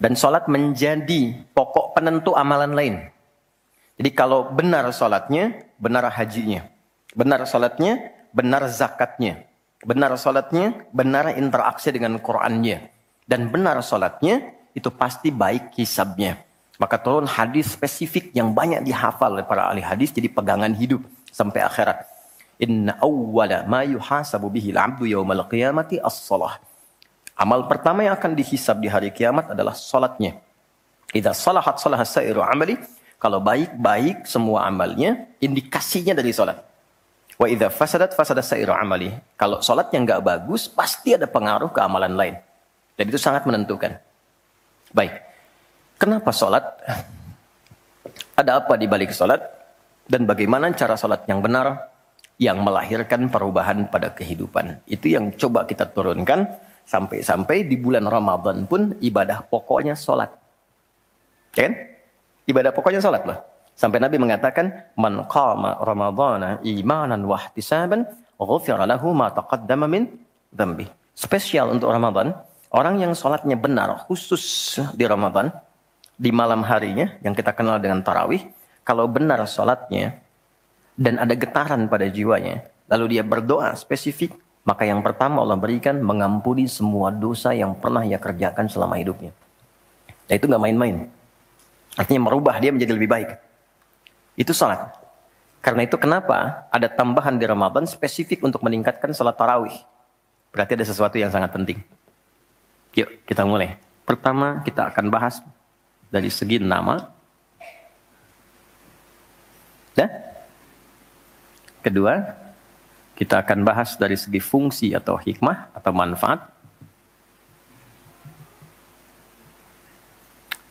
Dan sholat menjadi pokok penentu amalan lain. Jadi kalau benar sholatnya, benar hajinya. Benar sholatnya, benar zakatnya. Benar sholatnya, benar interaksi dengan Qur'annya. Dan benar sholatnya, itu pasti baik hisabnya. Maka turun hadis spesifik yang banyak dihafal oleh para ahli hadis, jadi pegangan hidup sampai akhirat. Inna awwala ma yuhasabu bihil abdu yawmal qiyamati as-salah. Amal pertama yang akan dihisab di hari kiamat adalah salatnya. Idza salahat salaha sa'iru amali. Kalau baik-baik semua amalnya, indikasinya dari salat. Wa idza fasadat fasada sa'iru amali. Kalau salatnya enggak bagus, pasti ada pengaruh ke amalan lain. Dan itu sangat menentukan. Baik. Kenapa salat? Ada apa di balik salat? Dan bagaimana cara salat yang benar yang melahirkan perubahan pada kehidupan? Itu yang coba kita turunkan. Sampai-sampai di bulan Ramadan pun ibadah pokoknya sholat. Kan? Ibadah pokoknya sholat loh. Sampai Nabi mengatakan, Man qama Ramadana imanan wa ihtisaban, ghufira lahu ma taqaddama min dhanbi. Spesial untuk Ramadan, orang yang sholatnya benar, khusus di Ramadan, di malam harinya, yang kita kenal dengan tarawih, kalau benar sholatnya, dan ada getaran pada jiwanya, lalu dia berdoa spesifik, maka yang pertama Allah berikan mengampuni semua dosa yang pernah ia kerjakan selama hidupnya. Dan itu nggak main-main. Artinya merubah dia menjadi lebih baik. Itu salat. Karena itu kenapa ada tambahan di Ramadan spesifik untuk meningkatkan salat tarawih. Berarti ada sesuatu yang sangat penting. Yuk kita mulai. Pertama kita akan bahas dari segi nama. Dan kedua, kita akan bahas dari segi fungsi atau hikmah atau manfaat.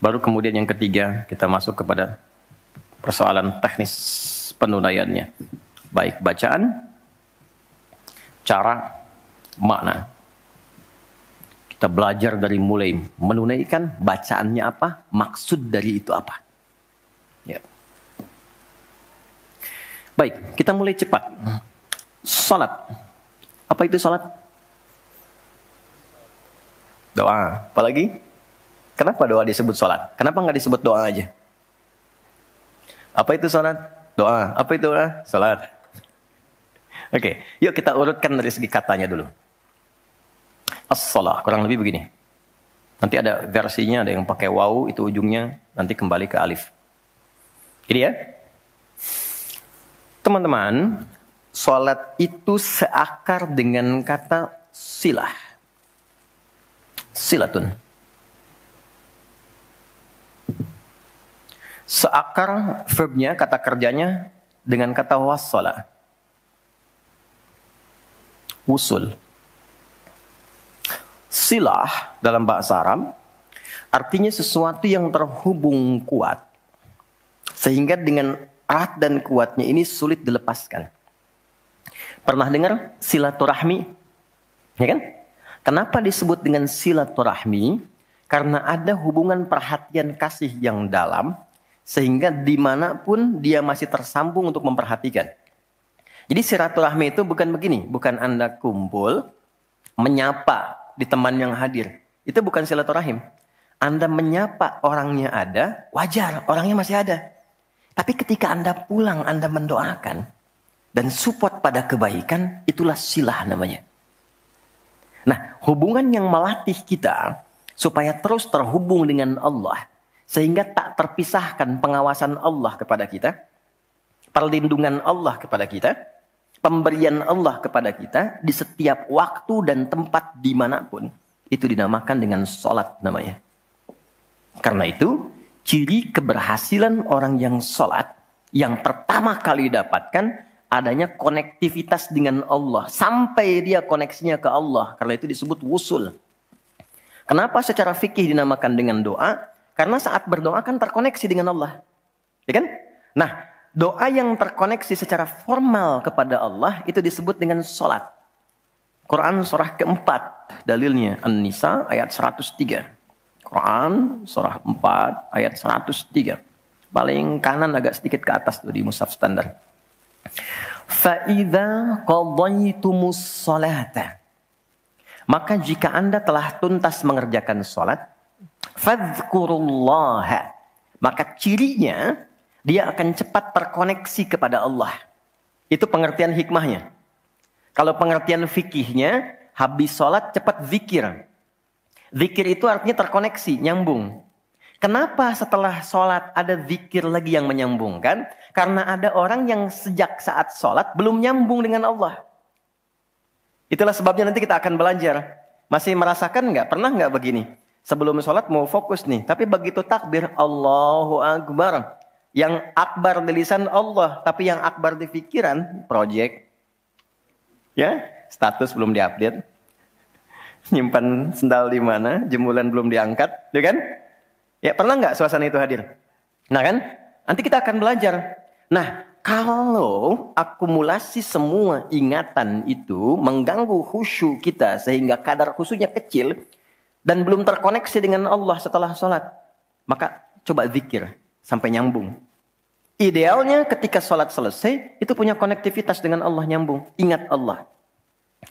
Baru kemudian yang ketiga kita masuk kepada persoalan teknis penunaiannya. Baik bacaan, cara, makna. Kita belajar dari mulai menunaikan bacaannya apa, maksud dari itu apa. Ya. Baik, kita mulai cepat. Salat. Apa itu salat? Doa. Apalagi? Kenapa doa disebut salat? Kenapa nggak disebut doa aja? Apa itu salat? Doa. Apa itu doa? Salat. Oke, yuk kita urutkan dari segi katanya dulu. As-salah, kurang lebih begini. Nanti ada versinya, ada yang pakai waw, itu ujungnya nanti kembali ke alif. Ini ya. Teman-teman, salat itu seakar dengan kata silah. Silatun. Seakar verbnya, kata kerjanya dengan kata wassala. Wusul. Silah dalam bahasa Arab artinya sesuatu yang terhubung kuat. Sehingga dengan erat dan kuatnya ini sulit dilepaskan. Pernah dengar silaturahmi? Ya kan? Kenapa disebut dengan silaturahmi? Karena ada hubungan perhatian kasih yang dalam, sehingga dimanapun dia masih tersambung untuk memperhatikan. Jadi silaturahmi itu bukan begini, bukan Anda kumpul, menyapa di teman yang hadir. Itu bukan silaturahim. Anda menyapa orangnya ada, wajar, orangnya masih ada. Tapi ketika Anda pulang, Anda mendoakan, dan support pada kebaikan, itulah silah namanya. Nah, hubungan yang melatih kita supaya terus terhubung dengan Allah, sehingga tak terpisahkan pengawasan Allah kepada kita, perlindungan Allah kepada kita, pemberian Allah kepada kita di setiap waktu dan tempat dimanapun, itu dinamakan dengan sholat namanya. Karena itu, ciri keberhasilan orang yang sholat, yang pertama kali dapatkan, adanya konektivitas dengan Allah. Sampai dia koneksinya ke Allah. Karena itu disebut wusul. Kenapa secara fikih dinamakan dengan doa? Karena saat berdoa kan terkoneksi dengan Allah. Ya kan? Nah, doa yang terkoneksi secara formal kepada Allah itu disebut dengan sholat. Quran surah keempat, dalilnya An-Nisa ayat 103. Quran surah 4 ayat 103. Paling kanan agak sedikit ke atas tuh di mushaf standar. Fa'idha qadaytumus sholata. Maka jika Anda telah tuntas mengerjakan sholat, Fadhkurullaha. Maka cirinya, dia akan cepat terkoneksi kepada Allah. Itu pengertian hikmahnya. Kalau pengertian fikihnya, habis sholat cepat zikir. Zikir itu artinya terkoneksi, nyambung. Kenapa setelah sholat ada zikir lagi yang menyambungkan? Karena ada orang yang sejak saat sholat belum nyambung dengan Allah. Itulah sebabnya nanti kita akan belajar. Masih merasakan nggak? Pernah nggak begini? Sebelum sholat mau fokus nih, tapi begitu takbir, Allahu Akbar. Yang akbar di lisan Allah, tapi yang akbar di pikiran, project. Ya, status belum diupdate. Nyimpan sendal di mana, jemuran belum diangkat, ya kan? Ya, pernah nggak suasana itu hadir? Nah kan, nanti kita akan belajar. Nah, kalau akumulasi semua ingatan itu mengganggu khusyuk kita sehingga kadar khusyuknya kecil dan belum terkoneksi dengan Allah setelah sholat, maka coba zikir sampai nyambung. Idealnya ketika sholat selesai, itu punya konektivitas dengan Allah nyambung. Ingat Allah.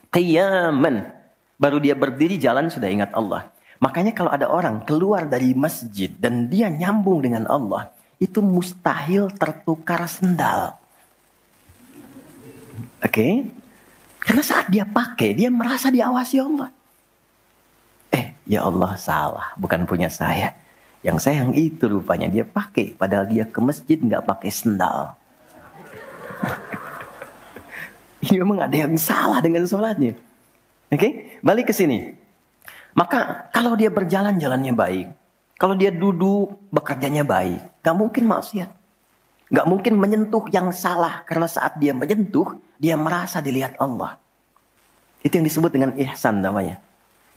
Qiyaman. Baru dia berdiri jalan sudah ingat Allah. Makanya kalau ada orang keluar dari masjid dan dia nyambung dengan Allah, itu mustahil tertukar sendal. Oke? Karena saat dia pakai, dia merasa diawasi Allah. Ya Allah salah, bukan punya saya. Yang saya yang itu rupanya dia pakai, padahal dia ke masjid nggak pakai sendal. Ini memang ada yang salah dengan sholatnya. Oke? Balik ke sini. Maka kalau dia berjalan jalannya baik, kalau dia duduk bekerjanya baik, gak mungkin maksiat, gak mungkin menyentuh yang salah karena saat dia menyentuh dia merasa dilihat Allah. Itu yang disebut dengan ihsan namanya.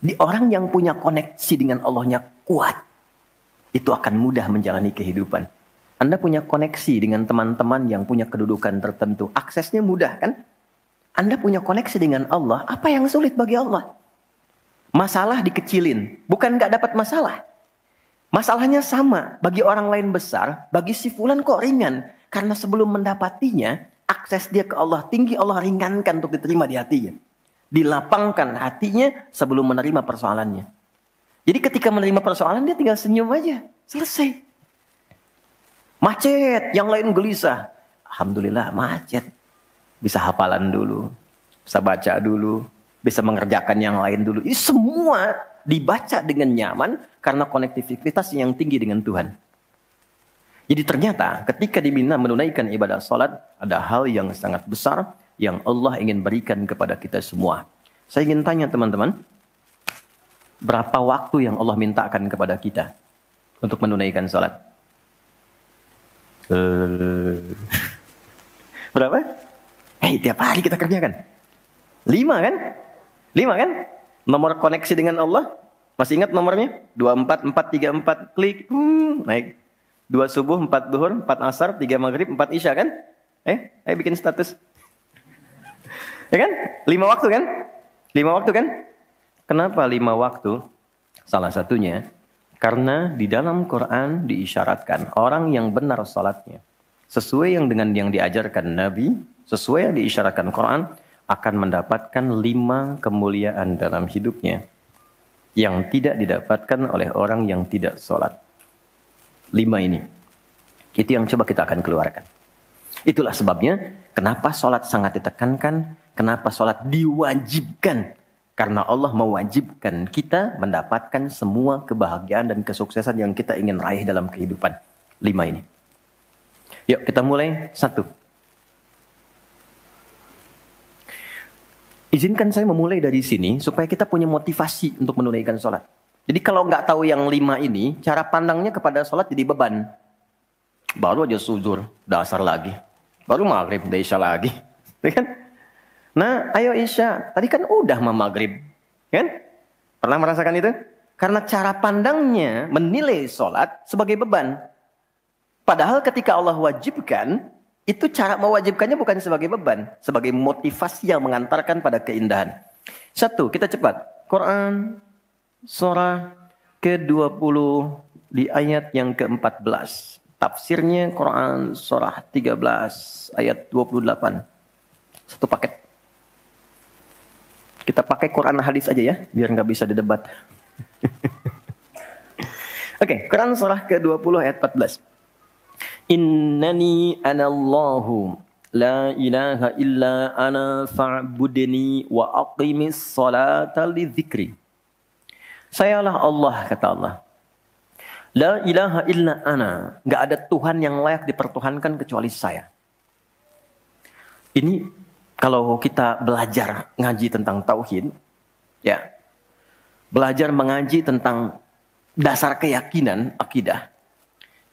Di orang yang punya koneksi dengan Allahnya kuat, itu akan mudah menjalani kehidupan. Anda punya koneksi dengan teman-teman yang punya kedudukan tertentu, aksesnya mudah kan? Anda punya koneksi dengan Allah, apa yang sulit bagi Allah? Masalah dikecilin, bukan gak dapat masalah. Masalahnya sama, bagi orang lain besar, bagi si fulan kok ringan. Karena sebelum mendapatinya, akses dia ke Allah tinggi, Allah ringankan untuk diterima di hatinya. Dilapangkan hatinya sebelum menerima persoalannya. Jadi ketika menerima persoalan, dia tinggal senyum aja, selesai. Macet, yang lain gelisah. Alhamdulillah macet. Bisa hafalan dulu, bisa baca dulu, bisa mengerjakan yang lain dulu. Ini semua dibaca dengan nyaman karena konektivitas yang tinggi dengan Tuhan. Jadi ternyata ketika diminta menunaikan ibadah sholat, ada hal yang sangat besar yang Allah ingin berikan kepada kita semua. Saya ingin tanya teman-teman, berapa waktu yang Allah mintakan kepada kita untuk menunaikan sholat? Berapa? Tiap hari kita kerjakan. 5 kan? 5 kan? Nomor koneksi dengan Allah. Masih ingat nomornya? 24, 4, 3, 4. Klik. Naik. 2 subuh, 4 duhur, 4 asar, 3 maghrib, 4 isya kan? Ayo bikin status. Ya kan? 5 waktu kan? 5 waktu kan? Kenapa 5 waktu? Salah satunya, karena di dalam Quran diisyaratkan orang yang benar salatnya, sesuai yang dengan yang diajarkan Nabi, sesuai yang diisyaratkan Quran, akan mendapatkan 5 kemuliaan dalam hidupnya yang tidak didapatkan oleh orang yang tidak sholat. 5 ini. Itu yang coba kita akan keluarkan. Itulah sebabnya kenapa sholat sangat ditekankan, kenapa sholat diwajibkan. Karena Allah mewajibkan kita mendapatkan semua kebahagiaan dan kesuksesan yang kita ingin raih dalam kehidupan. 5 ini. Yuk kita mulai. 1. Izinkan saya memulai dari sini supaya kita punya motivasi untuk menunaikan sholat. Jadi kalau nggak tahu yang 5 ini, cara pandangnya kepada sholat jadi beban. Baru aja zuhur, dasar lagi. Baru maghrib, udah isya lagi. Kan? Nah, ayo isya. Tadi kan udah mau maghrib. Kan? Pernah merasakan itu? Karena cara pandangnya menilai sholat sebagai beban. Padahal ketika Allah wajibkan, itu cara mewajibkannya bukan sebagai beban, sebagai motivasi yang mengantarkan pada keindahan. 1, kita cepat. Quran surah ke-20 di ayat yang ke-14. Tafsirnya Quran surah 13 ayat 28. 1 paket. Kita pakai Quran hadis aja ya, biar nggak bisa didebat. Oke, Quran surah ke-20 ayat 14. Innani anallahu la ilaha illa ana fa'budni wa aqimis salata li dzikri. Sayalah Allah, kata Allah. La ilaha illa ana. Nggak ada Tuhan yang layak dipertuhankan kecuali saya. Ini kalau kita belajar ngaji tentang tauhid, ya, belajar mengaji tentang dasar keyakinan, akidah.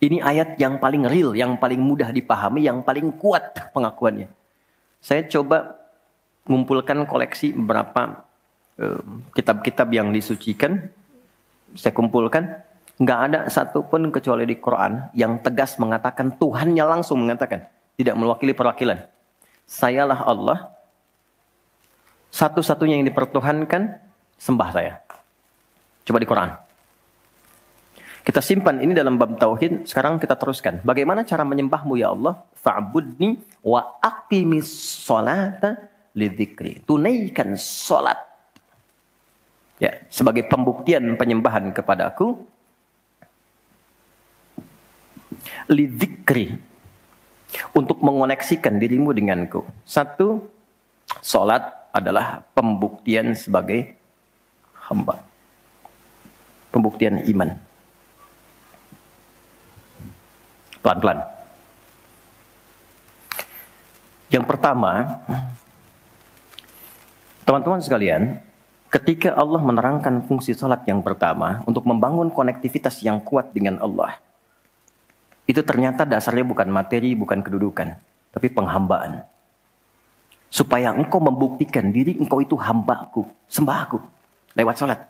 Ini ayat yang paling real, yang paling mudah dipahami, yang paling kuat pengakuannya. Saya coba mengumpulkan koleksi beberapa kitab-kitab yang disucikan. Saya kumpulkan. Nggak ada satupun kecuali di Quran yang tegas mengatakan, Tuhannya langsung mengatakan. Tidak mewakili perwakilan. Sayalah Allah. Satu-satunya yang dipertuhankan, sembah saya. Coba di Quran. Kita simpan ini dalam bab tauhid. Sekarang kita teruskan. Bagaimana cara menyembahmu ya Allah? Fa'budni wa aqimis sholata lidzikri. Tunaikan sholat. Ya, sebagai pembuktian penyembahan kepadaku. Lidzikri. Untuk mengoneksikan dirimu denganku. Satu, sholat adalah pembuktian sebagai hamba. Pembuktian iman. Pelan-pelan. Yang pertama, teman-teman sekalian, ketika Allah menerangkan fungsi salat yang pertama untuk membangun konektivitas yang kuat dengan Allah, itu ternyata dasarnya bukan materi, bukan kedudukan, tapi penghambaan. Supaya engkau membuktikan diri engkau itu hambaku, sembahku, lewat salat.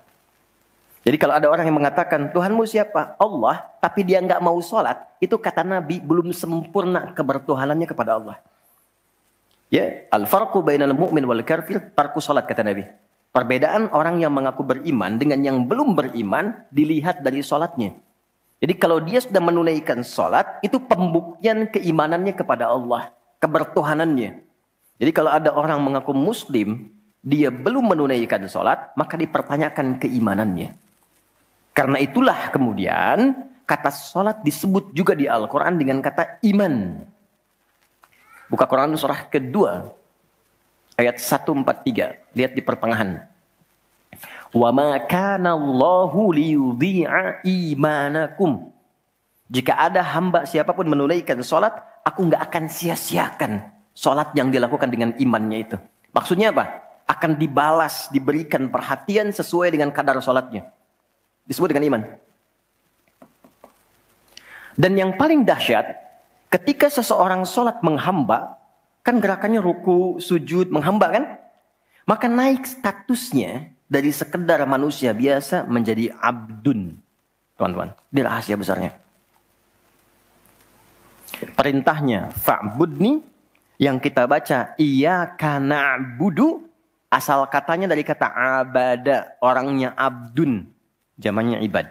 Jadi kalau ada orang yang mengatakan, Tuhanmu siapa? Allah, tapi dia nggak mau sholat, itu kata Nabi, belum sempurna kebertuhanannya kepada Allah. Ya, al-farqu bainal mu'min wal kafir, tarku sholat, kata Nabi. Perbedaan orang yang mengaku beriman dengan yang belum beriman, dilihat dari sholatnya. Jadi kalau dia sudah menunaikan sholat, itu pembuktian keimanannya kepada Allah, kebertuhanannya. Jadi kalau ada orang mengaku muslim, dia belum menunaikan sholat, maka dipertanyakan keimanannya. Karena itulah kemudian kata sholat disebut juga di Al-Quran dengan kata iman. Buka Quran surah kedua, ayat 143. Lihat di pertengahan. Wa ma kana Allahu liyudhi'a imanakum. Jika ada hamba siapapun menunaikan sholat, aku nggak akan sia-siakan sholat yang dilakukan dengan imannya itu. Maksudnya apa? Akan dibalas, diberikan perhatian sesuai dengan kadar sholatnya. Disebut dengan iman. Dan yang paling dahsyat, ketika seseorang sholat menghamba, kan gerakannya ruku, sujud, menghamba kan? Maka naik statusnya dari sekedar manusia biasa menjadi abdun. Teman-teman, ini rahasia besarnya. Perintahnya, fa'budni, yang kita baca, iyyaka na'budu, asal katanya dari kata abada, orangnya abdun, jamannya ibad.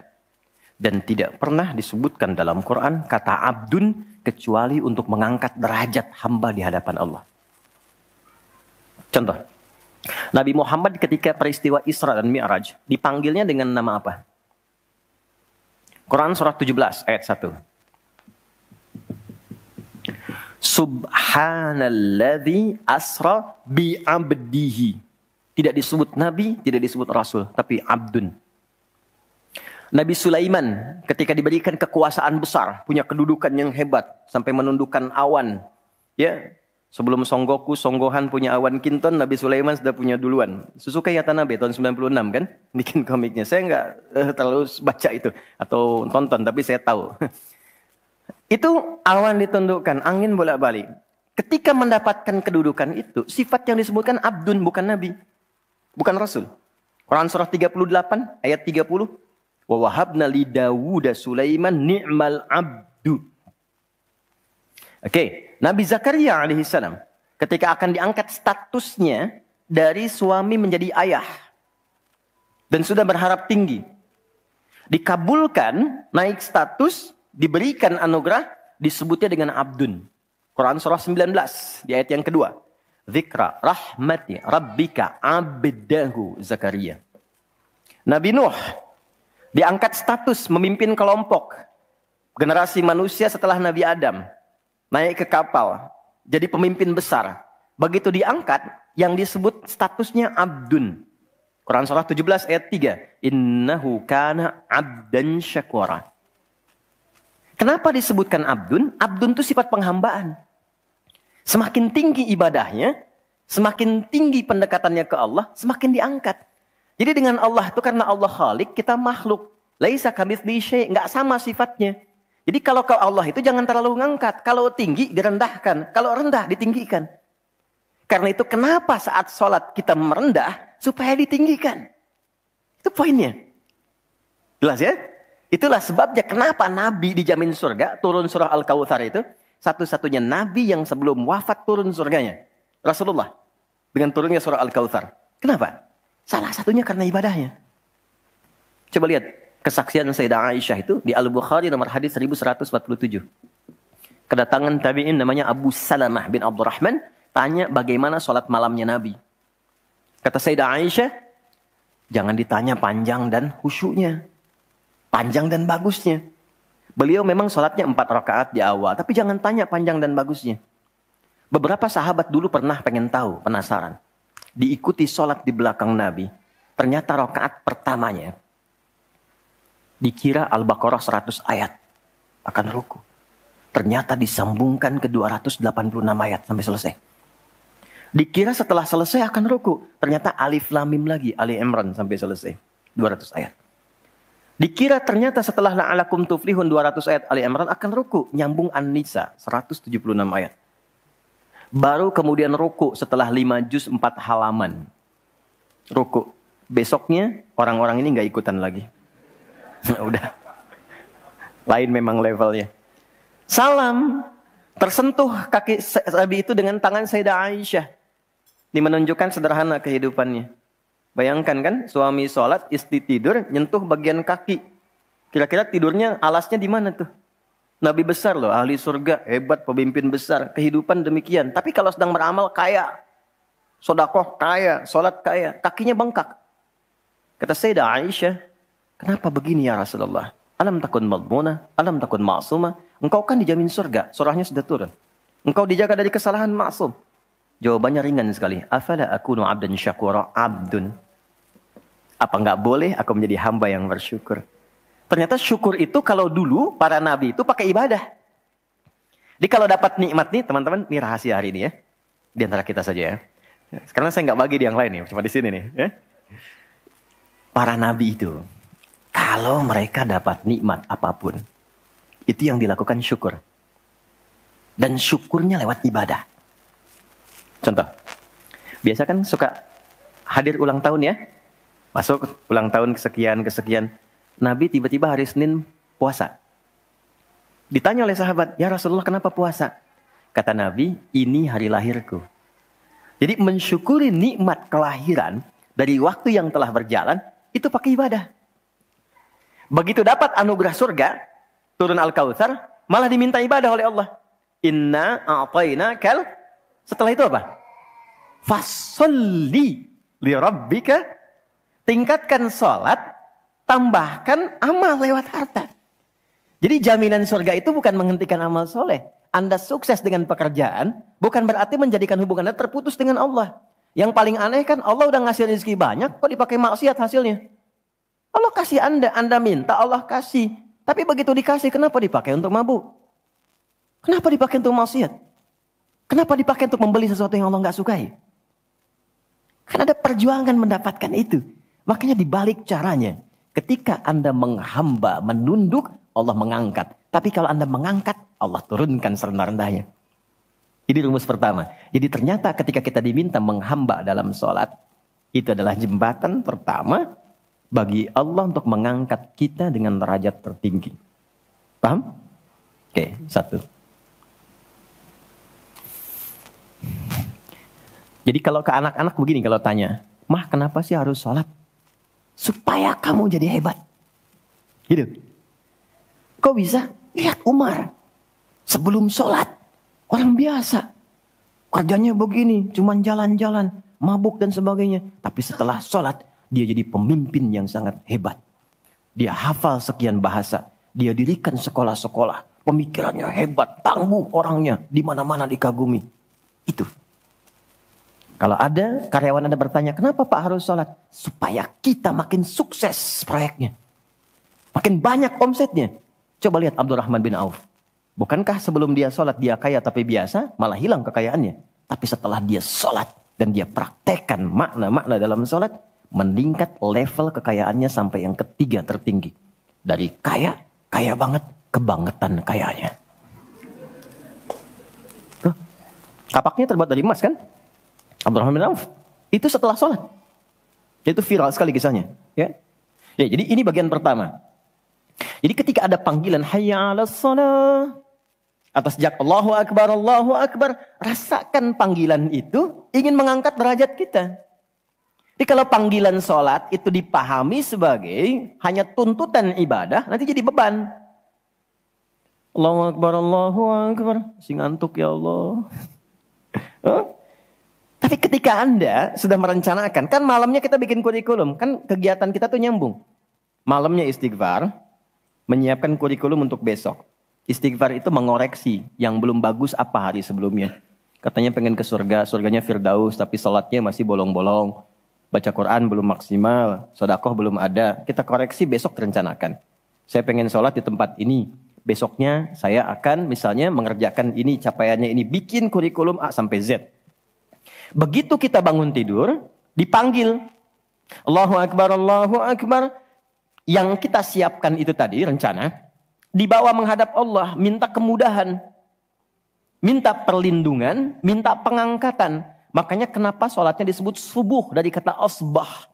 Dan tidak pernah disebutkan dalam Quran kata abdun, kecuali untuk mengangkat derajat hamba di hadapan Allah. Contoh, Nabi Muhammad ketika peristiwa Isra dan Mi'raj, dipanggilnya dengan nama apa? Quran surah 17 ayat 1. Subhanalladzi asra bi'abdihi. Tidak disebut Nabi, tidak disebut Rasul, tapi abdun. Nabi Sulaiman ketika diberikan kekuasaan besar, punya kedudukan yang hebat, sampai menundukkan awan. Ya, sebelum Songgohan punya awan kinton, Nabi Sulaiman sudah punya duluan. Suzuki Yatanabe tahun 96 kan, bikin komiknya. Saya nggak terlalu baca itu atau tonton, tapi saya tahu. Itu awan ditundukkan, angin bolak-balik. Ketika mendapatkan kedudukan itu, sifat yang disebutkan abdun, bukan Nabi, bukan Rasul. Quran surah 38 ayat 30. Wa wahabna li Dawuda Sulaiman ni'mal abdu. Oke, Nabi Zakaria alaihissalam ketika akan diangkat statusnya dari suami menjadi ayah dan sudah berharap tinggi, dikabulkan, naik status, diberikan anugerah, disebutnya dengan abdun. Quran surah 19 di ayat yang kedua. Dzikra rahmati rabbika abdahu Zakaria. Nabi Nuh Diangkat status memimpin kelompok. Generasi manusia setelah Nabi Adam. Naik ke kapal. Jadi pemimpin besar. Begitu diangkat, yang disebut statusnya abdun. Quran surah 17 ayat 3. Innahu kana abdan syakura. Kenapa disebutkan abdun? Abdun itu sifat penghambaan. Semakin tinggi ibadahnya, semakin tinggi pendekatannya ke Allah, semakin diangkat. Jadi dengan Allah itu karena Allah Khalik, kita makhluk. Laisa kamitslihi syai', enggak sama sifatnya. Jadi kalau ke Allah itu jangan terlalu ngangkat. Kalau tinggi direndahkan, kalau rendah ditinggikan. Karena itu kenapa saat sholat kita merendah supaya ditinggikan. Itu poinnya. Jelas ya? Itulah sebabnya kenapa Nabi dijamin surga, turun surah Al-Kautsar itu satu-satunya Nabi yang sebelum wafat turun surganya. Rasulullah dengan turunnya surah Al-Kautsar. Kenapa? Salah satunya karena ibadahnya. Coba lihat kesaksian Sayyidah Aisyah itu di Al-Bukhari nomor hadis 1147. Kedatangan tabi'in namanya Abu Salamah bin Abdurrahman tanya bagaimana sholat malamnya Nabi. Kata Sayyidah Aisyah, jangan ditanya panjang dan khusyuknya. Panjang dan bagusnya. Beliau memang sholatnya 4 rakaat di awal, tapi jangan tanya panjang dan bagusnya. Beberapa sahabat dulu pernah pengen tahu, penasaran. Diikuti sholat di belakang Nabi. Ternyata rakaat pertamanya dikira Al-Baqarah 100 ayat akan ruku. Ternyata disambungkan ke 286 ayat sampai selesai. Dikira setelah selesai akan ruku. Ternyata Alif Lam Mim lagi, Ali Imran sampai selesai. 200 ayat. Dikira ternyata setelah la'alakum tuflihun 200 ayat Ali Imran akan ruku. Nyambung An-Nisa 176 ayat. Baru kemudian ruku setelah 5 juz 4 halaman. Ruku. Besoknya orang-orang ini nggak ikutan lagi. Udah. Lain memang levelnya. Salam. Tersentuh kaki Nabi itu dengan tangan Sayyidah Aisyah. Ini menunjukkan sederhana kehidupannya. Bayangkan kan, suami sholat, istri tidur, nyentuh bagian kaki. Kira-kira tidurnya alasnya di mana tuh? Nabi besar loh, ahli surga, hebat, pemimpin besar, kehidupan demikian. Tapi kalau sedang beramal kaya, sodakoh kaya, sholat kaya, kakinya bengkak. Kata Sayyidah Aisyah, kenapa begini ya Rasulullah? Alam takun madmuna, alam takun ma'sumah. Engkau kan dijamin surga, surahnya sudah turun. Engkau dijaga dari kesalahan maksum. Jawabannya ringan sekali. Afala akunu abdan syakura, abdun. Apa enggak boleh aku menjadi hamba yang bersyukur? Ternyata syukur itu kalau dulu para nabi itu pakai ibadah. Jadi kalau dapat nikmat nih teman-teman, ini rahasia hari ini ya. Di antara kita saja ya. Sekarang saya nggak bagi di yang lain nih, cuma di sini nih. Ya. Para nabi itu, kalau mereka dapat nikmat apapun, itu yang dilakukan syukur. Dan syukurnya lewat ibadah. Contoh, biasa kan suka hadir ulang tahun ya. Masuk ulang tahun kesekian. Nabi tiba-tiba hari Senin puasa. Ditanya oleh sahabat, ya Rasulullah kenapa puasa? Kata Nabi, ini hari lahirku. Jadi mensyukuri nikmat kelahiran dari waktu yang telah berjalan, itu pakai ibadah. Begitu dapat anugerah surga, turun Al-Kautsar, malah diminta ibadah oleh Allah. Inna a'tainakal. Setelah itu apa? Fasolli li rabbika. Tingkatkan sholat, tambahkan amal lewat harta. Jadi jaminan surga itu bukan menghentikan amal soleh. Anda sukses dengan pekerjaan, bukan berarti menjadikan hubungan Anda terputus dengan Allah. Yang paling aneh kan Allah udah ngasih rezeki banyak, kok dipakai maksiat hasilnya? Allah kasih Anda minta, Allah kasih. Tapi begitu dikasih, kenapa dipakai untuk mabuk? Kenapa dipakai untuk maksiat? Kenapa dipakai untuk membeli sesuatu yang Allah nggak sukai? Kan ada perjuangan mendapatkan itu. Makanya dibalik caranya. Ketika Anda menghamba, menunduk, Allah mengangkat. Tapi kalau Anda mengangkat, Allah turunkan serendah-rendahnya. Ini rumus pertama. Jadi ternyata ketika kita diminta menghamba dalam sholat, itu adalah jembatan pertama bagi Allah untuk mengangkat kita dengan derajat tertinggi. Paham? Oke, satu. Jadi kalau ke anak-anak begini kalau tanya, Mah kenapa sih harus sholat? Supaya kamu jadi hebat. Gitu. Kok bisa? Lihat Umar. Sebelum sholat. Orang biasa. Kerjanya begini. Cuman jalan-jalan. Mabuk dan sebagainya. Tapi setelah sholat. Dia jadi pemimpin yang sangat hebat. Dia hafal sekian bahasa. Dia dirikan sekolah-sekolah. Pemikirannya hebat, tangguh orangnya. Di mana-mana dikagumi. Itu. Kalau ada karyawan Anda bertanya, kenapa Pak harus sholat? Supaya kita makin sukses proyeknya. Makin banyak omsetnya. Coba lihat Abdurrahman bin Auf. Bukankah sebelum dia sholat dia kaya tapi biasa, malah hilang kekayaannya. Tapi setelah dia sholat dan dia praktekkan makna-makna dalam sholat, meningkat level kekayaannya sampai yang ketiga tertinggi. Dari kaya, kaya banget, kebangetan kayanya. Tuh, kapaknya terbuat dari emas kan? Abdurrahman bin Auf. Itu setelah sholat. Itu viral sekali kisahnya. Ya, jadi ini bagian pertama. Jadi ketika ada panggilan hayya 'alas shalah, atas jak Allahu Akbar, rasakan panggilan itu ingin mengangkat derajat kita. Jadi kalau panggilan sholat itu dipahami sebagai hanya tuntutan ibadah, nanti jadi beban. Allahu Akbar, si ngantuk ya Allah. Tapi ketika Anda sudah merencanakan, kan malamnya kita bikin kurikulum, kan kegiatan kita tuh nyambung. Malamnya istighfar, menyiapkan kurikulum untuk besok. Istighfar itu mengoreksi yang belum bagus apa hari sebelumnya. Katanya pengen ke surga, surganya Firdaus, tapi sholatnya masih bolong-bolong. Baca Quran belum maksimal, sedekah belum ada. Kita koreksi besok rencanakan. Saya pengen sholat di tempat ini. Besoknya saya akan misalnya mengerjakan ini, capaiannya ini. Bikin kurikulum A sampai Z. Begitu kita bangun tidur, dipanggil. Allahu Akbar, Allahu Akbar. Yang kita siapkan itu tadi, rencana. Dibawa menghadap Allah, minta kemudahan. Minta perlindungan, minta pengangkatan. Makanya kenapa sholatnya disebut subuh dari kata asbah.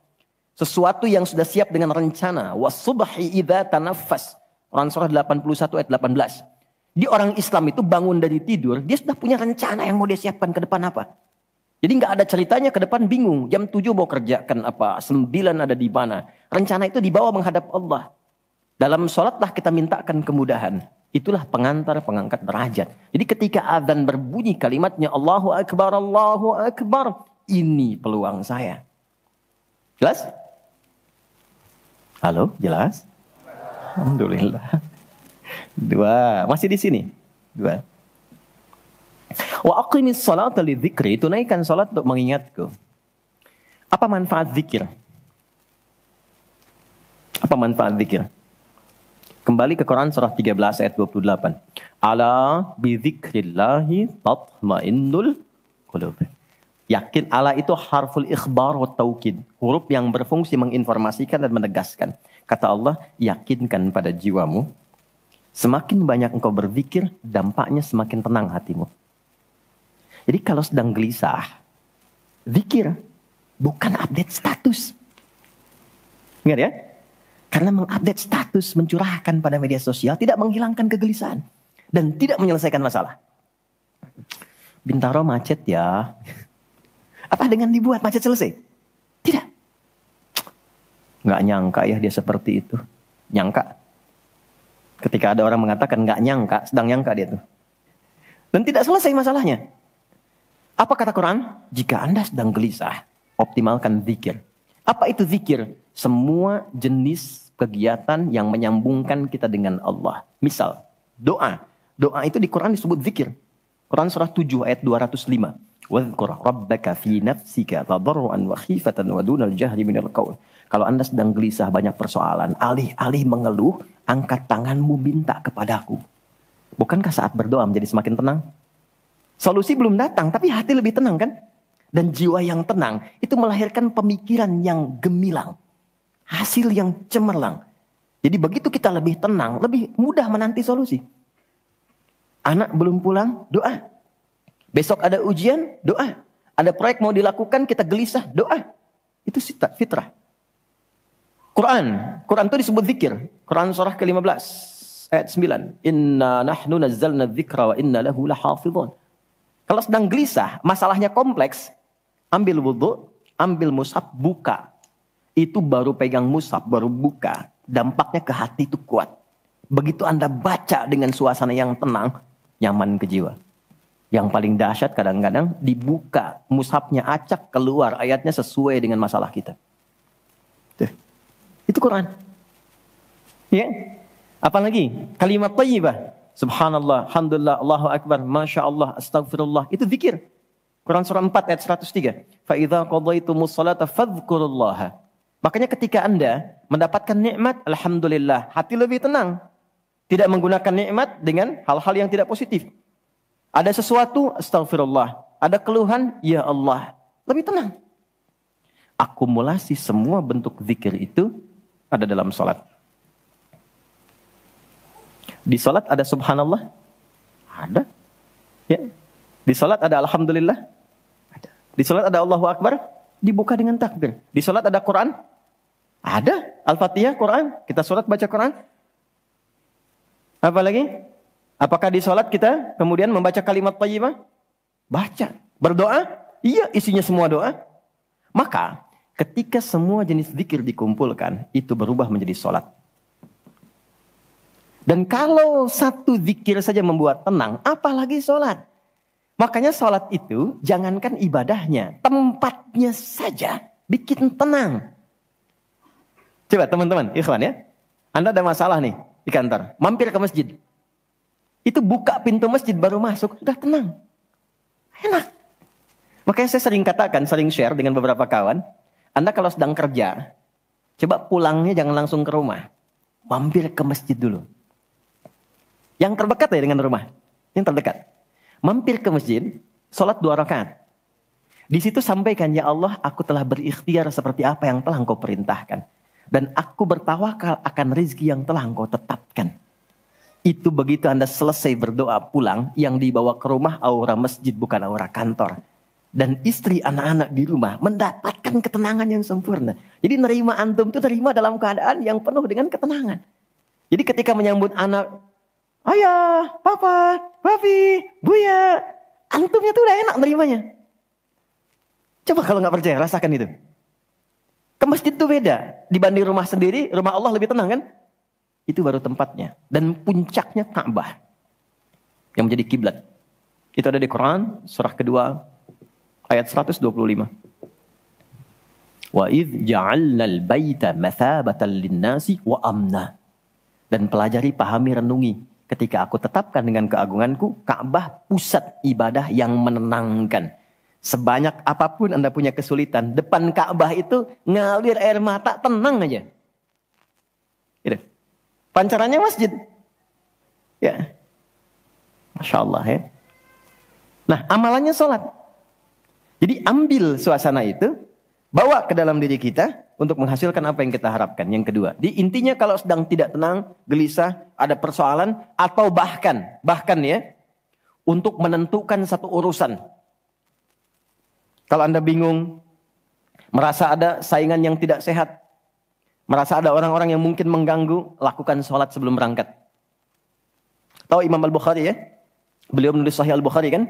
Sesuatu yang sudah siap dengan rencana. Wasubhi idza tanaffas. Quran surah 81 ayat 18. Di orang Islam itu bangun dari tidur, dia sudah punya rencana yang mau dia siapkan ke depan apa. Jadi nggak ada ceritanya ke depan bingung. Jam 7 mau kerjakan apa, 9 ada di mana. Rencana itu dibawa menghadap Allah. Dalam sholatlah kita mintakan kemudahan. Itulah pengantar pengangkat derajat. Jadi ketika azan berbunyi kalimatnya Allahu Akbar, Allahu Akbar. Ini peluang saya. Jelas? Halo, jelas? Alhamdulillah. 2, masih di sini. 2. Wa aqimis sholata lidzikri, tunaikan salat untuk mengingatku. Apa manfaat zikir? Apa manfaat zikir? Kembali ke Quran surah 13 ayat 28. Ala bidzikrillahi tatmainnul qulub. Yakin, ala itu harful ikhbar wa taukid. Huruf yang berfungsi menginformasikan dan menegaskan. Kata Allah, yakinkan pada jiwamu. Semakin banyak engkau berzikir, dampaknya semakin tenang hatimu. Jadi kalau sedang gelisah, zikir, bukan update status. Ingat ya? Karena mengupdate status, mencurahkan pada media sosial, tidak menghilangkan kegelisahan. Dan tidak menyelesaikan masalah. Bintaro macet ya. Apa dengan dibuat macet selesai? Tidak. Nggak nyangka ya dia seperti itu. Nyangka. Ketika ada orang mengatakan nggak nyangka, sedang nyangka dia tuh. Dan tidak selesai masalahnya. Apa kata Quran? Jika Anda sedang gelisah, optimalkan zikir. Apa itu zikir? Semua jenis kegiatan yang menyambungkan kita dengan Allah. Misal, doa. Doa itu di Quran disebut zikir. Quran surah 7 ayat 205. Wadhkur rabbaka fi nafsika tadarruan wa khifatan wa dunal jahri minal qaul. Kalau Anda sedang gelisah banyak persoalan, alih-alih mengeluh, angkat tanganmu minta kepadaku. Bukankah saat berdoa menjadi semakin tenang? Solusi belum datang, tapi hati lebih tenang kan? Dan jiwa yang tenang itu melahirkan pemikiran yang gemilang. Hasil yang cemerlang. Jadi begitu kita lebih tenang, lebih mudah menanti solusi. Anak belum pulang, doa. Besok ada ujian, doa. Ada proyek mau dilakukan, kita gelisah, doa. Itu fitrah. Quran itu disebut zikir. Quran surah ke-15 ayat 9. Inna nahnu nazzalna dzikra wa inna lahu lahafidhun. Kalau sedang gelisah, masalahnya kompleks, ambil wudhu, ambil mushaf, buka. Itu baru pegang mushaf, baru buka. Dampaknya ke hati itu kuat. Begitu Anda baca dengan suasana yang tenang, nyaman ke jiwa. Yang paling dahsyat kadang-kadang dibuka, mushafnya acak, keluar ayatnya sesuai dengan masalah kita. Tuh. Itu Quran. Ya. Apalagi kalimat thayyibah. Subhanallah, alhamdulillah, Allahu akbar, masya Allah, astagfirullah. Itu zikir. Quran surah 4 ayat 103. Fa idza qadaytumus salata fadhkurullaha. Makanya ketika Anda mendapatkan nikmat, alhamdulillah, hati lebih tenang. Tidak menggunakan nikmat dengan hal-hal yang tidak positif. Ada sesuatu, astagfirullah. Ada keluhan, ya Allah. Lebih tenang. Akumulasi semua bentuk zikir itu ada dalam salat. Di salat ada subhanallah? Ada. Ya. Di salat ada alhamdulillah? Ada. Di salat ada Allahu Akbar? Dibuka dengan takbir. Di salat ada Quran? Ada. Al-Fatihah, Quran. Kita salat baca Quran. Apa lagi? Apakah di salat kita kemudian membaca kalimat thayyibah? Baca. Berdoa? Iya, isinya semua doa. Maka ketika semua jenis zikir dikumpulkan, itu berubah menjadi salat. Dan kalau satu zikir saja membuat tenang, apalagi sholat. Makanya sholat itu jangankan ibadahnya, tempatnya saja bikin tenang. Coba teman-teman, ikhwan ya. Anda ada masalah nih di kantor, mampir ke masjid. Itu buka pintu masjid baru masuk, sudah tenang. Enak. Makanya saya sering katakan, sering share dengan beberapa kawan. Anda kalau sedang kerja, coba pulangnya jangan langsung ke rumah. Mampir ke masjid dulu. Yang terdekat ya dengan rumah. Yang terdekat. Mampir ke masjid, sholat 2 rakaat. Di situ sampaikan, ya Allah, aku telah berikhtiar seperti apa yang telah Engkau perintahkan. Dan aku bertawakal akan rezeki yang telah Engkau tetapkan. Itu begitu Anda selesai berdoa pulang, yang dibawa ke rumah aura masjid bukan aura kantor. Dan istri anak-anak di rumah mendapatkan ketenangan yang sempurna. Jadi nerima antum itu nerima dalam keadaan yang penuh dengan ketenangan. Jadi ketika menyambut anak, ayah, papa, papi, buya. Antumnya tuh udah enak nerimanya. Coba kalau nggak percaya, rasakan itu. Ke masjid tuh beda. Dibanding rumah sendiri, rumah Allah lebih tenang kan? Itu baru tempatnya. Dan puncaknya Ka'bah. Yang menjadi kiblat. Itu ada di Quran, surah kedua, ayat 125. Wa idh ja'alnal baita mathabatan linnasi wa amna. Dan pelajari, pahami, renungi. Ketika aku tetapkan dengan keagunganku, Ka'bah pusat ibadah yang menenangkan. Sebanyak apapun Anda punya kesulitan, depan Ka'bah itu ngalir air mata, tenang aja. Gitu. Pancarannya masjid. Ya. Masya Allah ya. Nah, amalannya sholat. Jadi ambil suasana itu, bawa ke dalam diri kita, untuk menghasilkan apa yang kita harapkan. Yang kedua, di intinya kalau sedang tidak tenang, gelisah, ada persoalan, atau bahkan ya, untuk menentukan satu urusan. Kalau Anda bingung, merasa ada saingan yang tidak sehat, merasa ada orang-orang yang mungkin mengganggu, lakukan sholat sebelum berangkat. Tahu Imam Al-Bukhari ya? Beliau menulis Sahih Al-Bukhari kan?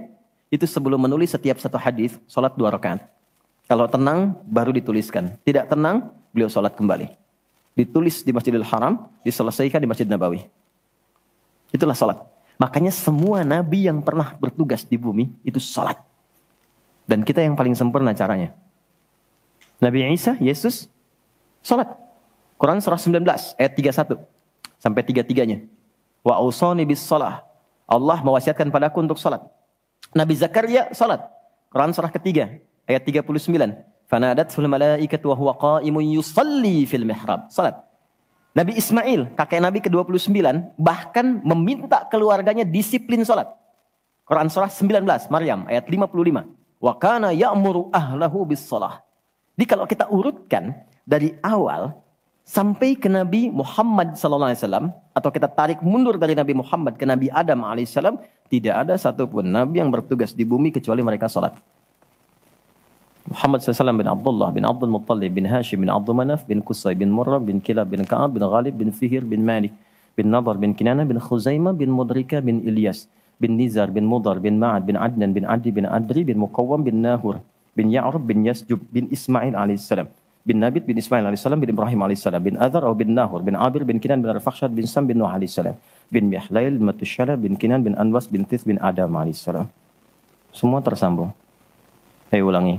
Itu sebelum menulis setiap satu hadis, sholat 2 rakaat. Kalau tenang, baru dituliskan. Tidak tenang, beliau sholat kembali. Ditulis di Masjidil Haram, diselesaikan di Masjid Nabawi. Itulah sholat. Makanya semua nabi yang pernah bertugas di bumi, itu sholat. Dan kita yang paling sempurna caranya. Nabi Isa, Yesus, sholat. Quran surah 19, ayat 31. Sampai 33-nya. Wa ausani bis sholah. Allah mewasiatkan padaku untuk sholat. Nabi Zakaria, sholat. Quran surah ketiga. Ayat 39. Fanadatul malaikatu wa huwa qa'imun yusalli fil mihrab. Salat. Nabi Ismail, kakek Nabi ke-29, bahkan meminta keluarganya disiplin salat. Quran surah 19, Maryam ayat 55. Wa kana ya'muru ahlahu bis shalah. Jadi kalau kita urutkan dari awal sampai ke Nabi Muhammad SAW, atau kita tarik mundur dari Nabi Muhammad ke Nabi Adam alaihissalam, tidak ada satupun Nabi yang bertugas di bumi kecuali mereka salat. Muhammad SAW bin Abdullah bin Abdul Muttalib bin Hashim bin Abdul Manaf bin Qusay bin Murrah bin Kilab bin Ka'ab bin Ghalib bin Fihir bin Malik bin Nadar bin Kinana bin Khuzaimah bin Mudrika bin Ilyas bin Nizar bin Mudar bin Ma'ad bin Adnan bin Adi bin Adri bin Muqawwam bin Nahur bin Ya'rub bin Yasjub bin Ismail alaihissalam bin Nabit bin Ismail alaihissalam bin Ibrahim alaihissalam bin Adhar bin Nahur bin Abir bin Kinan bin Arfakhshad bin Sam bin Nuh alaihissalam bin Mihlail bin Matushala bin Kinan bin Anwas bin Tith bin Adam alaihissalam. Semua tersambung. Saya ulangi.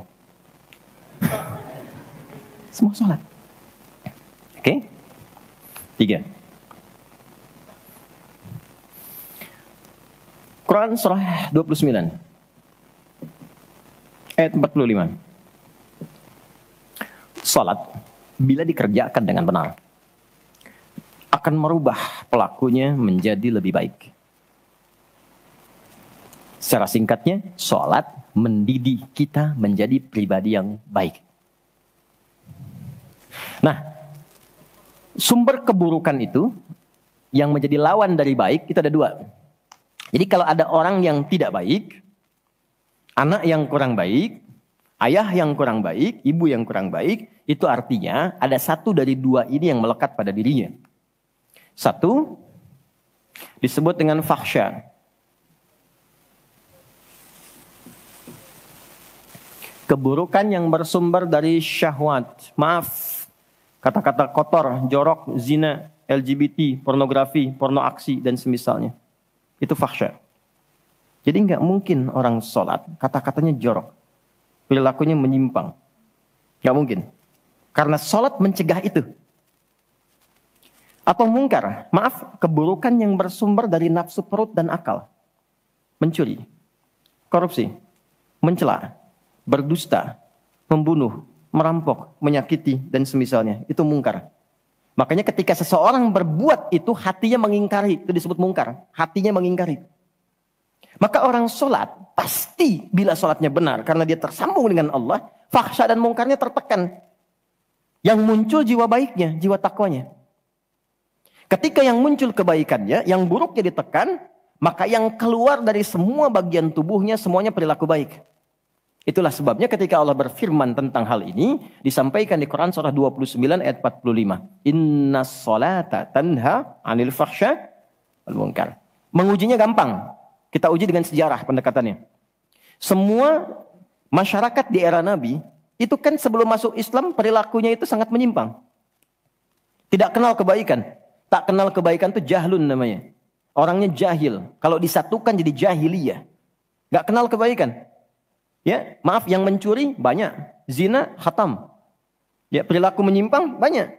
Semua sholat. Oke? 3. Quran surah 29 ayat 45. Salat bila dikerjakan dengan benar akan merubah pelakunya menjadi lebih baik. Secara singkatnya, salat mendidik kita menjadi pribadi yang baik. Nah, sumber keburukan itu yang menjadi lawan dari baik itu ada dua. Jadi kalau ada orang yang tidak baik, anak yang kurang baik, ayah yang kurang baik, ibu yang kurang baik, itu artinya ada satu dari dua ini yang melekat pada dirinya. Satu, disebut dengan fahsya. Keburukan yang bersumber dari syahwat. Maaf, kata-kata kotor, jorok, zina, LGBT, pornografi, porno aksi, dan semisalnya. Itu fahsya. Jadi nggak mungkin orang sholat, kata-katanya jorok. Perilakunya menyimpang. Nggak mungkin. Karena sholat mencegah itu. Atau mungkar, maaf, keburukan yang bersumber dari nafsu perut dan akal. Mencuri, korupsi, mencela, berdusta, membunuh, merampok, menyakiti, dan semisalnya. Itu mungkar. Makanya ketika seseorang berbuat itu, hatinya mengingkari. Itu disebut mungkar. Hatinya mengingkari. Maka orang sholat, pasti bila sholatnya benar, karena dia tersambung dengan Allah, fahsya dan mungkarnya tertekan. Yang muncul jiwa baiknya, jiwa takwanya. Ketika yang muncul kebaikannya, yang buruknya ditekan, maka yang keluar dari semua bagian tubuhnya, semuanya perilaku baik. Itulah sebabnya ketika Allah berfirman tentang hal ini, disampaikan di Quran surah 29 ayat 45. Innas sholata tanha anil fahsya wal munkar. Mengujinya gampang. Kita uji dengan sejarah pendekatannya. Semua masyarakat di era Nabi, itu kan sebelum masuk Islam perilakunya itu sangat menyimpang. Tidak kenal kebaikan. Tak kenal kebaikan itu jahlun namanya. Orangnya jahil. Kalau disatukan jadi jahiliyah. Gak kenal kebaikan. Ya, maaf, yang mencuri banyak, zina hatam. Ya, perilaku menyimpang banyak.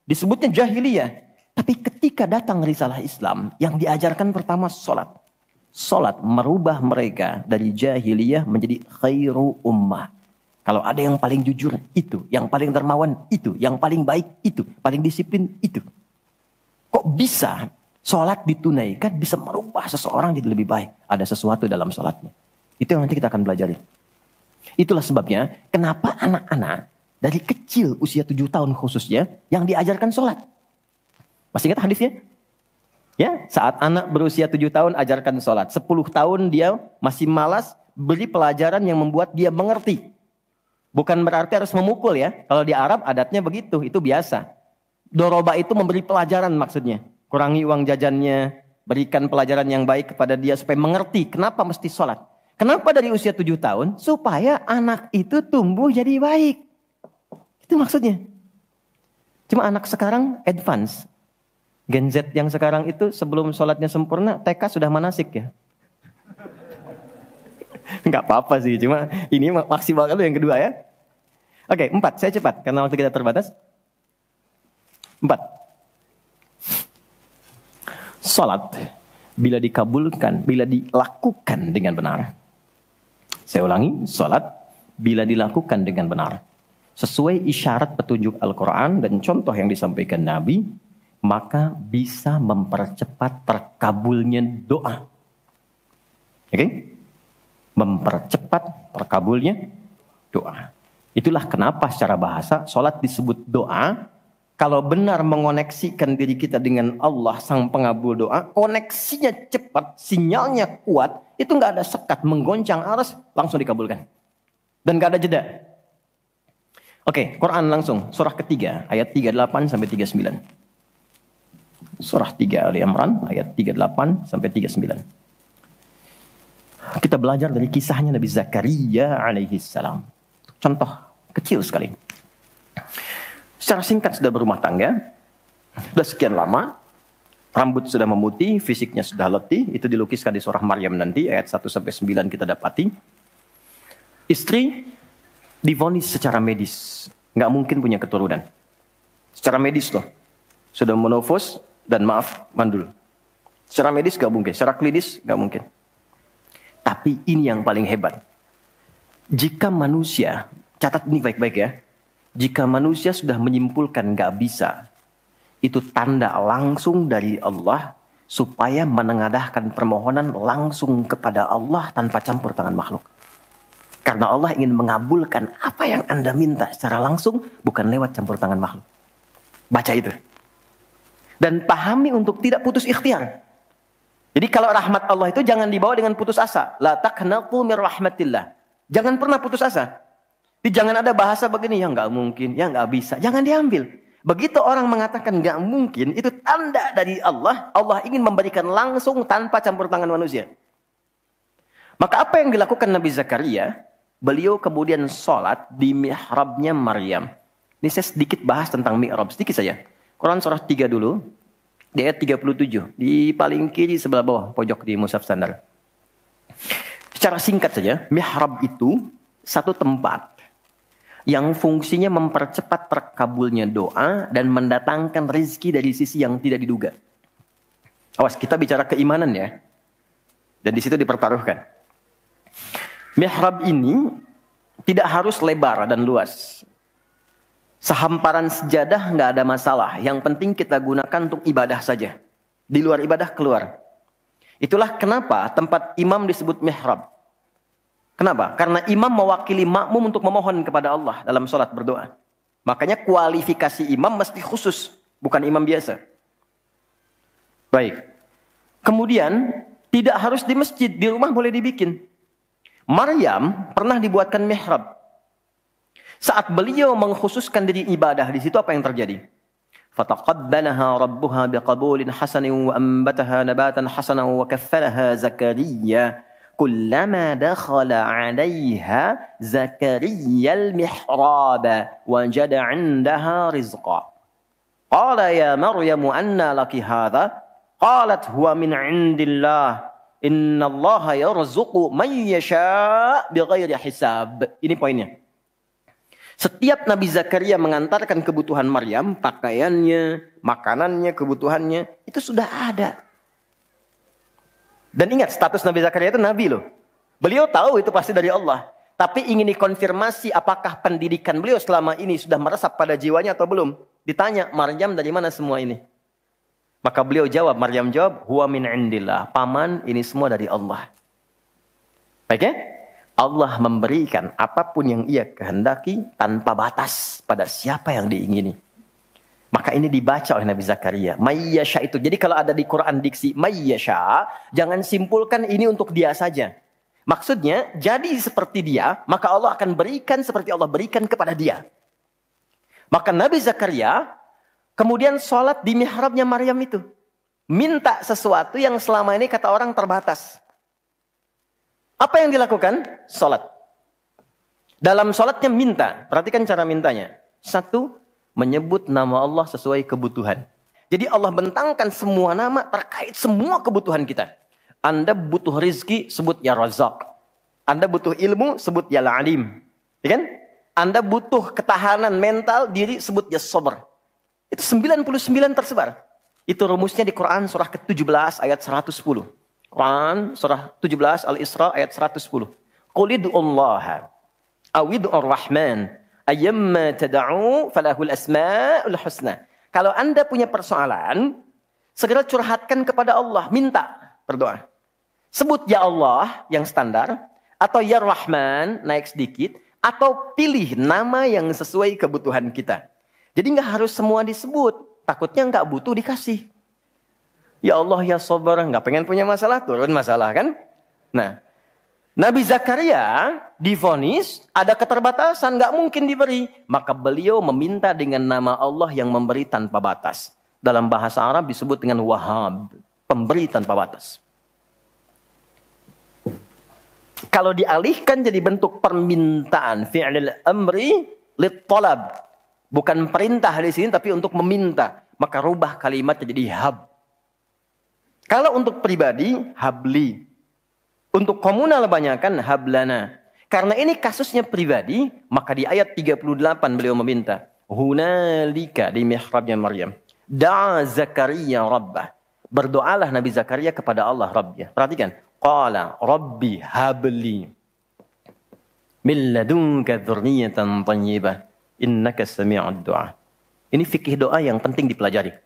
Disebutnya jahiliyah. Tapi ketika datang risalah Islam, yang diajarkan pertama salat. Salat merubah mereka dari jahiliyah menjadi khairu ummah. Kalau ada yang paling jujur itu, yang paling dermawan itu, yang paling baik itu, paling disiplin itu. Kok bisa salat ditunaikan bisa merubah seseorang jadi lebih baik? Ada sesuatu dalam salatnya. Itu yang nanti kita akan pelajari. Itulah sebabnya kenapa anak-anak dari kecil usia 7 tahun khususnya yang diajarkan sholat. Masih ingat hadisnya? Ya, saat anak berusia 7 tahun ajarkan sholat. 10 tahun dia masih malas, beri pelajaran yang membuat dia mengerti. Bukan berarti harus memukul ya. Kalau di Arab adatnya begitu, itu biasa. Doroba itu memberi pelajaran maksudnya. Kurangi uang jajannya, berikan pelajaran yang baik kepada dia supaya mengerti kenapa mesti sholat. Kenapa dari usia 7 tahun? Supaya anak itu tumbuh jadi baik. Itu maksudnya. Cuma anak sekarang advance. Gen Z yang sekarang itu sebelum sholatnya sempurna, TK sudah manasik ya. Enggak apa-apa sih, cuma ini maksimal dulu yang kedua ya. Oke, 4, saya cepat karena waktu kita terbatas. 4. Sholat bila dikabulkan, bila dilakukan dengan benar. Saya ulangi, sholat bila dilakukan dengan benar. Sesuai isyarat petunjuk Al-Quran dan contoh yang disampaikan Nabi, maka bisa mempercepat terkabulnya doa. Oke? Mempercepat terkabulnya doa. Itulah kenapa secara bahasa sholat disebut doa. Kalau benar mengoneksikan diri kita dengan Allah sang pengabul doa, koneksinya cepat, sinyalnya kuat, itu nggak ada sekat, menggoncang arus, langsung dikabulkan. Dan nggak ada jeda. Oke, Quran langsung, surah ketiga, ayat 38 sampai 39. Surah 3 Ali Imran, ayat 38 sampai 39. Kita belajar dari kisahnya Nabi Zakaria alaihi salam. Contoh kecil sekali. Secara singkat sudah berumah tangga, sudah sekian lama, rambut sudah memutih, fisiknya sudah letih, itu dilukiskan di surah Maryam nanti, ayat 1-9 kita dapati. Istri divonis secara medis, nggak mungkin punya keturunan. Secara medis loh, sudah menopause dan maaf, mandul. Secara medis nggak mungkin, secara klinis nggak mungkin. Tapi ini yang paling hebat. Jika manusia, catat ini baik-baik ya. Jika manusia sudah menyimpulkan nggak bisa, itu tanda langsung dari Allah supaya menengadahkan permohonan langsung kepada Allah tanpa campur tangan makhluk. Karena Allah ingin mengabulkan apa yang Anda minta secara langsung, bukan lewat campur tangan makhluk. Baca itu. Dan pahami untuk tidak putus ikhtiar. Jadi kalau rahmat Allah itu jangan dibawa dengan putus asa. La taqnatu mir rahmatillah. Jangan pernah putus asa. Jadi jangan ada bahasa begini, ya nggak mungkin, ya nggak bisa. Jangan diambil. Begitu orang mengatakan nggak mungkin, itu tanda dari Allah. Allah ingin memberikan langsung tanpa campur tangan manusia. Maka apa yang dilakukan Nabi Zakaria? Beliau kemudian sholat di mihrabnya Maryam. Ini saya sedikit bahas tentang mihrab, sedikit saja. Quran surah 3 dulu. Di ayat 37, di paling kiri sebelah bawah, pojok di mushaf standar. Secara singkat saja, mihrab itu satu tempat yang fungsinya mempercepat terkabulnya doa dan mendatangkan rezeki dari sisi yang tidak diduga. Awas, kita bicara keimanan ya. Dan di situ dipertaruhkan. Mihrab ini tidak harus lebar dan luas. Sehamparan sejadah nggak ada masalah. Yang penting kita gunakan untuk ibadah saja. Di luar ibadah keluar. Itulah kenapa tempat imam disebut mihrab. Kenapa? Karena imam mewakili makmum untuk memohon kepada Allah dalam sholat berdoa. Makanya kualifikasi imam mesti khusus. Bukan imam biasa. Baik. Kemudian tidak harus di masjid. Di rumah boleh dibikin. Maryam pernah dibuatkan mihrab. Saat beliau mengkhususkan diri ibadah, di situ apa yang terjadi? Fataqabbalaha rabbuha biqabulin hasanin wa ambataha nabatan hasanan wa kaffalaha Zakaria. Kullama dakhala 'alayha Zakaria al-mihrab wajada 'indaha rizqa. Qala ya Maryam anna laki hadha? Qalat huwa min 'indillah. Innallaha yarzuqu man yasha' bighairi hisab. Ini poinnya. Setiap Nabi Zakaria mengantarkan kebutuhan Maryam, pakaiannya, makanannya, kebutuhannya, itu sudah ada. Dan ingat, status Nabi Zakaria itu Nabi loh. Beliau tahu itu pasti dari Allah. Tapi ingin dikonfirmasi apakah pendidikan beliau selama ini sudah meresap pada jiwanya atau belum. Ditanya, Maryam dari mana semua ini? Maka beliau jawab, Maryam jawab, huwa min indillah. Paman, ini semua dari Allah. Baik ya? Allah memberikan apapun yang ia kehendaki tanpa batas pada siapa yang diingini. Maka ini dibaca oleh Nabi Zakaria. Mayyasha itu. Jadi kalau ada di Quran diksi mayyasha, jangan simpulkan ini untuk dia saja. Maksudnya, jadi seperti dia, maka Allah akan berikan seperti Allah berikan kepada dia. Maka Nabi Zakaria kemudian sholat di mihrabnya Maryam itu. Minta sesuatu yang selama ini kata orang terbatas. Apa yang dilakukan? Sholat. Dalam sholatnya minta. Perhatikan cara mintanya. Satu, menyebut nama Allah sesuai kebutuhan. Jadi Allah bentangkan semua nama terkait semua kebutuhan kita. Anda butuh rizki, sebut ya Razak. Anda butuh ilmu, sebut ya Alim. Ya kan? Anda butuh ketahanan mental diri, sebut ya Sabr. Itu 99 tersebar. Itu rumusnya di Quran surah ke-17 ayat 110. Quran surah 17 Al-Isra ayat 110. Qul id'ullaha aw id'ur rahman ayyamma tad'u falahul asmaul husna. Kalau Anda punya persoalan, segera curhatkan kepada Allah, minta berdoa. Sebut ya Allah yang standar atau ya Rahman naik sedikit atau pilih nama yang sesuai kebutuhan kita. Jadi nggak harus semua disebut, takutnya nggak butuh dikasih. Ya Allah ya Sabar, nggak pengen punya masalah, turun masalah kan? Nah, Nabi Zakaria divonis ada keterbatasan, nggak mungkin diberi. Maka beliau meminta dengan nama Allah yang memberi tanpa batas. Dalam bahasa Arab disebut dengan Wahhab, pemberi tanpa batas. Kalau dialihkan jadi bentuk permintaan, fi'lil amri lit talab. Bukan perintah di sini tapi untuk meminta. Maka rubah kalimatnya jadi hab. Kalau untuk pribadi, habli. Untuk komunal banyakkan hablana. Karena ini kasusnya pribadi, maka di ayat 38 beliau meminta. Hunalika di mihrabnya Maryam. Da'a Zakaria Rabbah. Berdoalah Nabi Zakaria kepada Allah Rabbnya. Perhatikan. Qala rabbi habli min ladunka dzurriyyatan thayyibah innaka sami'ud du'a. Ini fikih doa yang penting dipelajari.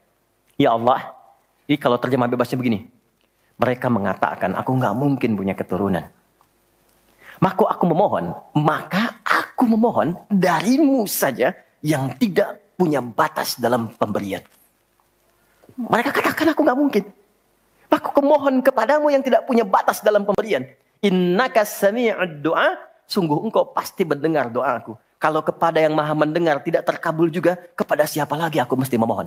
Ya Allah, ini kalau terjemah bebasnya begini. Mereka mengatakan, aku nggak mungkin punya keturunan. Maka aku memohon darimu saja yang tidak punya batas dalam pemberian. Mereka katakan aku nggak mungkin. Aku memohon kepadamu yang tidak punya batas dalam pemberian. Innaka sami'ud du'a, sungguh engkau pasti mendengar doaku. Kalau kepada yang maha mendengar tidak terkabul juga, kepada siapa lagi aku mesti memohon?